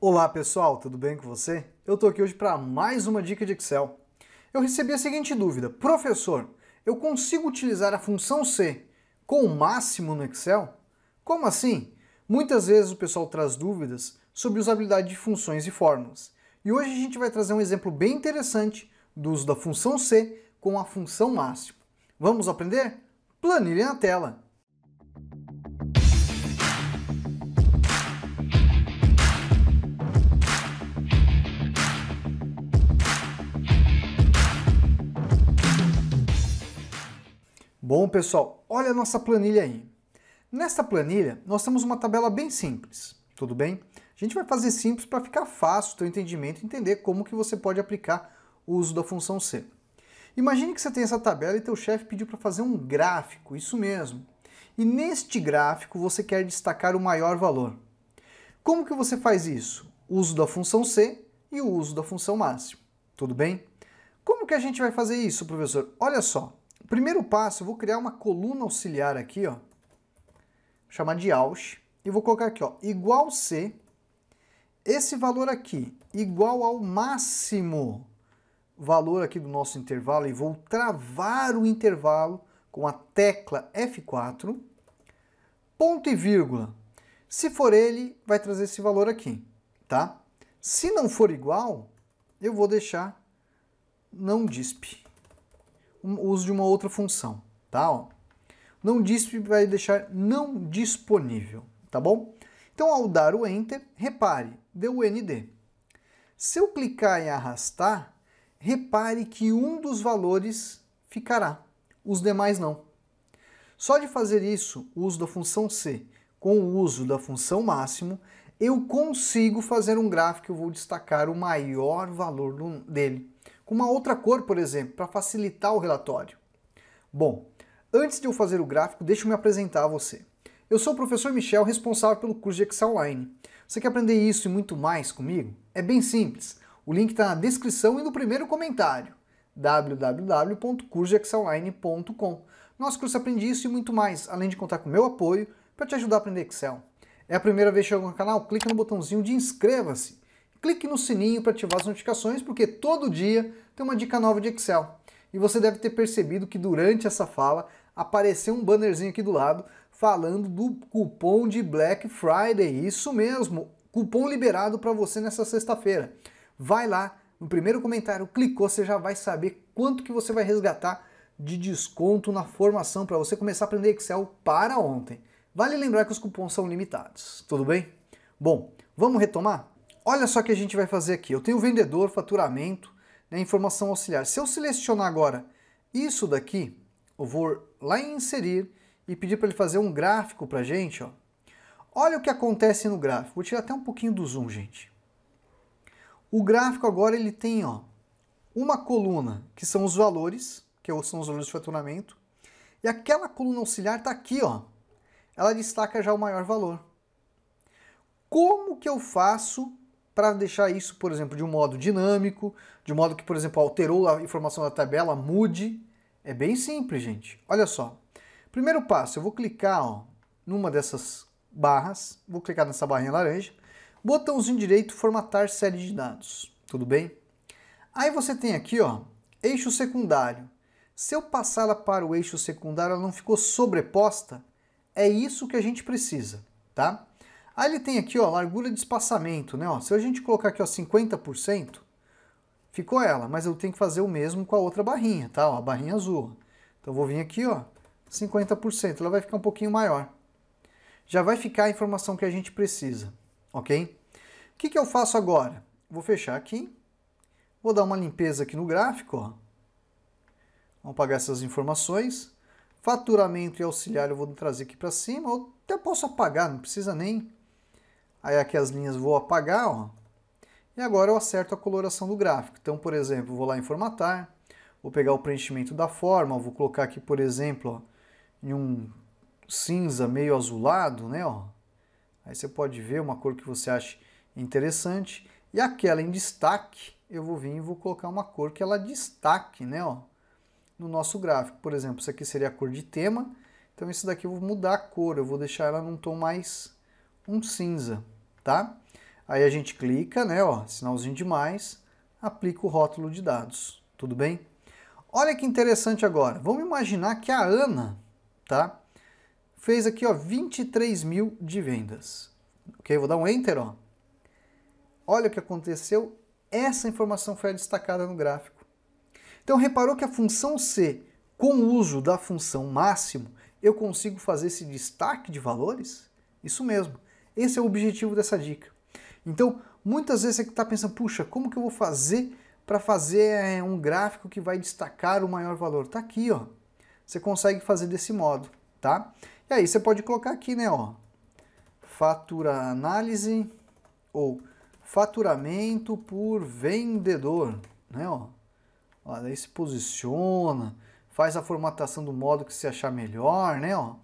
Olá pessoal, tudo bem com você? Eu estou aqui hoje para mais uma dica de Excel. Eu recebi a seguinte dúvida: professor, eu consigo utilizar a função C com o máximo no Excel? Como assim? Muitas vezes o pessoal traz dúvidas sobre usabilidade de funções e fórmulas. E hoje a gente vai trazer um exemplo bem interessante do uso da função C com a função máximo. Vamos aprender? Planilha na tela! Bom, pessoal, olha a nossa planilha aí. Nesta planilha, nós temos uma tabela bem simples, tudo bem? A gente vai fazer simples para ficar fácil o teu entendimento e entender como que você pode aplicar o uso da função C. Imagine que você tem essa tabela e teu chefe pediu para fazer um gráfico, isso mesmo. E neste gráfico você quer destacar o maior valor. Como que você faz isso? O uso da função C e o uso da função máximo, tudo bem? Como que a gente vai fazer isso, professor? Olha só. Primeiro passo, eu vou criar uma coluna auxiliar aqui, ó, chamar de Auth, e vou colocar aqui, ó, igual C, esse valor aqui, igual ao máximo valor aqui do nosso intervalo, e vou travar o intervalo com a tecla F4, ponto e vírgula. Se for ele, vai trazer esse valor aqui, tá? Se não for igual, eu vou deixar não disp. O uso de uma outra função, tá? Ó. Não disp vai deixar não disponível, tá bom? Então, ao dar o Enter, repare, deu o ND. Se eu clicar em arrastar, repare que um dos valores ficará, os demais não. Só de fazer isso, o uso da função C com o uso da função máximo, eu consigo fazer um gráfico que eu vou destacar o maior valor dele. Com uma outra cor, por exemplo, para facilitar o relatório. Bom, antes de eu fazer o gráfico, deixa eu me apresentar a você. Eu sou o professor Michel, responsável pelo curso de Excel Online. Você quer aprender isso e muito mais comigo? É bem simples. O link está na descrição e no primeiro comentário. www.cursoexcelonline.com. Nosso curso aprende isso e muito mais, além de contar com o meu apoio para te ajudar a aprender Excel. É a primeira vez que chega no canal? Clica no botãozinho de inscreva-se. Clique no sininho para ativar as notificações, porque todo dia tem uma dica nova de Excel. E você deve ter percebido que durante essa fala apareceu um bannerzinho aqui do lado falando do cupom de Black Friday. Isso mesmo, cupom liberado para você nessa sexta-feira. Vai lá, no primeiro comentário, clicou, você já vai saber quanto que você vai resgatar de desconto na formação para você começar a aprender Excel para ontem. Vale lembrar que os cupons são limitados, tudo bem? Bom, vamos retomar? Olha só o que a gente vai fazer aqui. Eu tenho vendedor, faturamento, né, informação auxiliar. Se eu selecionar agora isso daqui, eu vou lá em inserir e pedir para ele fazer um gráfico para a gente. Ó. Olha o que acontece no gráfico. Vou tirar até um pouquinho do zoom, gente. O gráfico agora ele tem ó, uma coluna que são os valores, que são os valores de faturamento, e aquela coluna auxiliar está aqui, ó. Ela destaca já o maior valor. Como que eu faço para deixar isso, por exemplo, de um modo dinâmico, de um modo que, por exemplo, alterou a informação da tabela, mude? É bem simples, gente. Olha só. Primeiro passo, eu vou clicar ó, numa dessas barras, vou clicar nessa barrinha laranja, botãozinho direito, formatar série de dados, tudo bem? Aí você tem aqui, ó, eixo secundário. Se eu passar ela para o eixo secundário, ela não ficou sobreposta, é isso que a gente precisa, tá? Aí ele tem aqui, ó, largura de espaçamento, né? Ó, se a gente colocar aqui, ó, 50%, ficou ela, mas eu tenho que fazer o mesmo com a outra barrinha, tá? Ó, a barrinha azul. Então eu vou vir aqui, ó, 50%, ela vai ficar um pouquinho maior. Já vai ficar a informação que a gente precisa, ok? O que eu faço agora? Vou fechar aqui, vou dar uma limpeza aqui no gráfico, ó. Vamos apagar essas informações. Faturamento e auxiliar eu vou trazer aqui para cima, ou até posso apagar, não precisa nem. Aí aqui as linhas vou apagar, ó. E agora eu acerto a coloração do gráfico. Então, por exemplo, vou lá em formatar, vou pegar o preenchimento da forma, vou colocar aqui, por exemplo, ó, em um cinza meio azulado, né, ó. Aí você pode ver uma cor que você acha interessante. E aquela em destaque, eu vou vir e vou colocar uma cor que ela destaque, né, ó, no nosso gráfico. Por exemplo, isso aqui seria a cor de tema. Então esse daqui eu vou mudar a cor, eu vou deixar ela num tom mais um cinza, tá? Aí a gente clica, né, ó, sinalzinho de mais, aplica o rótulo de dados, tudo bem? Olha que interessante agora, vamos imaginar que a Ana, tá, fez aqui, ó, 23 mil de vendas. Ok, vou dar um Enter, ó. Olha o que aconteceu, essa informação foi destacada no gráfico. Então reparou que a função C, com o uso da função máximo, eu consigo fazer esse destaque de valores? Isso mesmo, esse é o objetivo dessa dica. Então, muitas vezes você está pensando, puxa, como que eu vou fazer para fazer um gráfico que vai destacar o maior valor? Tá aqui, ó. Você consegue fazer desse modo, tá? E aí você pode colocar aqui, né, ó, fatura análise ou faturamento por vendedor, né, ó. Daí se posiciona, faz a formatação do modo que você achar melhor, né, ó. Vou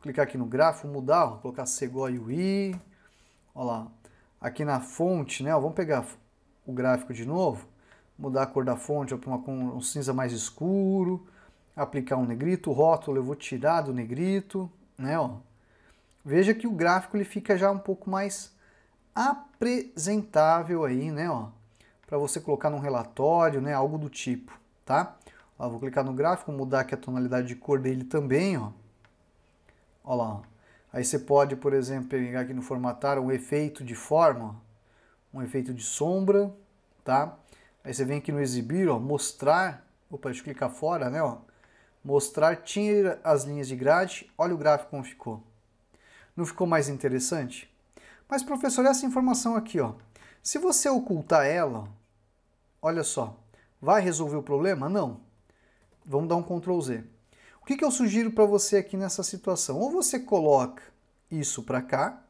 clicar aqui no gráfico, mudar, ó, colocar CGOI, ó lá. Aqui na fonte, né, ó, vamos pegar o gráfico de novo, mudar a cor da fonte para um cinza mais escuro, aplicar um negrito, o rótulo eu vou tirar do negrito, né, ó. Veja que o gráfico ele fica já um pouco mais apresentável aí, né, ó, para você colocar num relatório, né, algo do tipo, tá? Ó, vou clicar no gráfico, mudar aqui a tonalidade de cor dele também, ó. Ó lá, ó. Aí você pode, por exemplo, pegar aqui no formatar um efeito de forma, ó, um efeito de sombra, tá? Aí você vem aqui no exibir, ó, mostrar, opa, deixa eu clicar fora, né, ó. Mostrar, tira as linhas de grade, olha o gráfico como ficou. Não ficou mais interessante? Mas, professor, essa informação aqui, ó, se você ocultar ela, olha só, vai resolver o problema? Não. Vamos dar um Ctrl Z. O que eu sugiro para você aqui nessa situação? Ou você coloca isso para cá,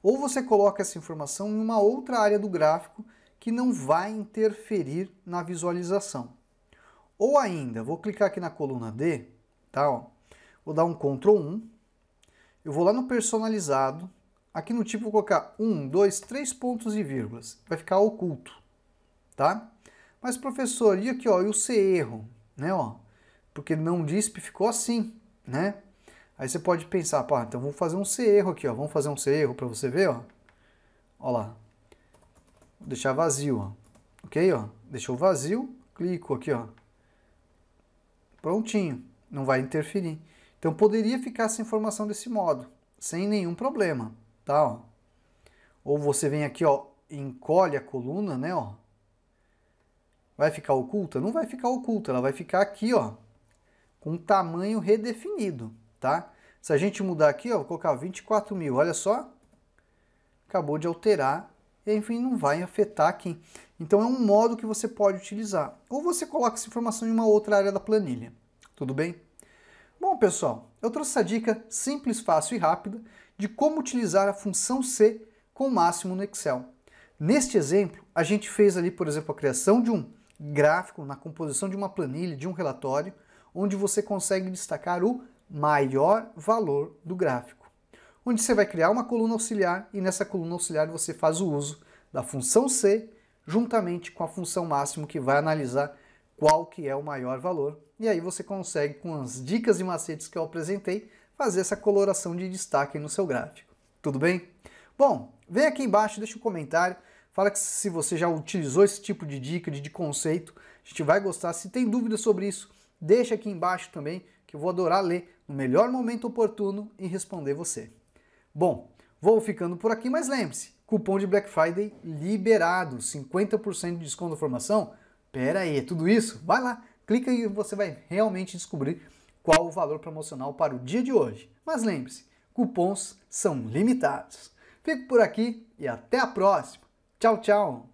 ou você coloca essa informação em uma outra área do gráfico que não vai interferir na visualização. Ou ainda, vou clicar aqui na coluna D, tá? Ó, vou dar um Ctrl 1, eu vou lá no personalizado, aqui no tipo vou colocar 1, 2, 3 pontos e vírgulas, vai ficar oculto, tá? Mas professor, e aqui ó, e o C erro, né, ó? Porque não disp ficou assim, né? Aí você pode pensar, pá, então vamos fazer um C erro aqui, ó, vamos fazer um C erro para você ver, ó. Ó lá, vou deixar vazio, ó, ok, ó, deixou vazio, clico aqui, ó, prontinho, não vai interferir. Então poderia ficar essa informação desse modo, sem nenhum problema, tá, ó. Ou você vem aqui, ó, encolhe a coluna, né, ó. Vai ficar oculta? Não vai ficar oculta, ela vai ficar aqui, ó, com um tamanho redefinido, tá? Se a gente mudar aqui, ó, vou colocar 24 mil, olha só, acabou de alterar, e enfim, não vai afetar aqui. Então é um modo que você pode utilizar. Ou você coloca essa informação em uma outra área da planilha, tudo bem? Bom, pessoal, eu trouxe essa dica simples, fácil e rápida de como utilizar a função C com o máximo no Excel. Neste exemplo, a gente fez ali, por exemplo, a criação de um gráfico na composição de uma planilha, de um relatório, onde você consegue destacar o maior valor do gráfico. Onde você vai criar uma coluna auxiliar e nessa coluna auxiliar você faz o uso da função C juntamente com a função máximo que vai analisar qual que é o maior valor. E aí você consegue, com as dicas e macetes que eu apresentei, fazer essa coloração de destaque no seu gráfico. Tudo bem? Bom, vem aqui embaixo, deixa um comentário, fala que se você já utilizou esse tipo de dica, de conceito, a gente vai gostar. Se tem dúvidas sobre isso, deixa aqui embaixo também, que eu vou adorar ler no melhor momento oportuno e responder você. Bom, vou ficando por aqui, mas lembre-se, cupom de Black Friday liberado, 50% de desconto da formação. Pera aí, é tudo isso? Vai lá, clica e você vai realmente descobrir qual o valor promocional para o dia de hoje. Mas lembre-se, cupons são limitados. Fico por aqui e até a próxima. Tchau, tchau!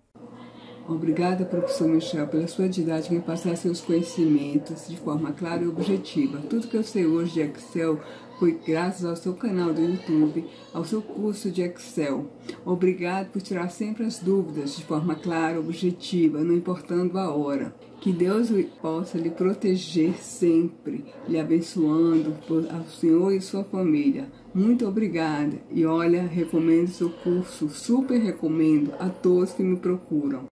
Obrigada, professor Michel, pela sua didática em passar seus conhecimentos de forma clara e objetiva. Tudo que eu sei hoje de Excel foi graças ao seu canal do YouTube, ao seu curso de Excel. Obrigado por tirar sempre as dúvidas de forma clara e objetiva, não importando a hora. Que Deus possa lhe proteger sempre, lhe abençoando ao senhor e sua família. Muito obrigada. E olha, recomendo seu curso, super recomendo a todos que me procuram.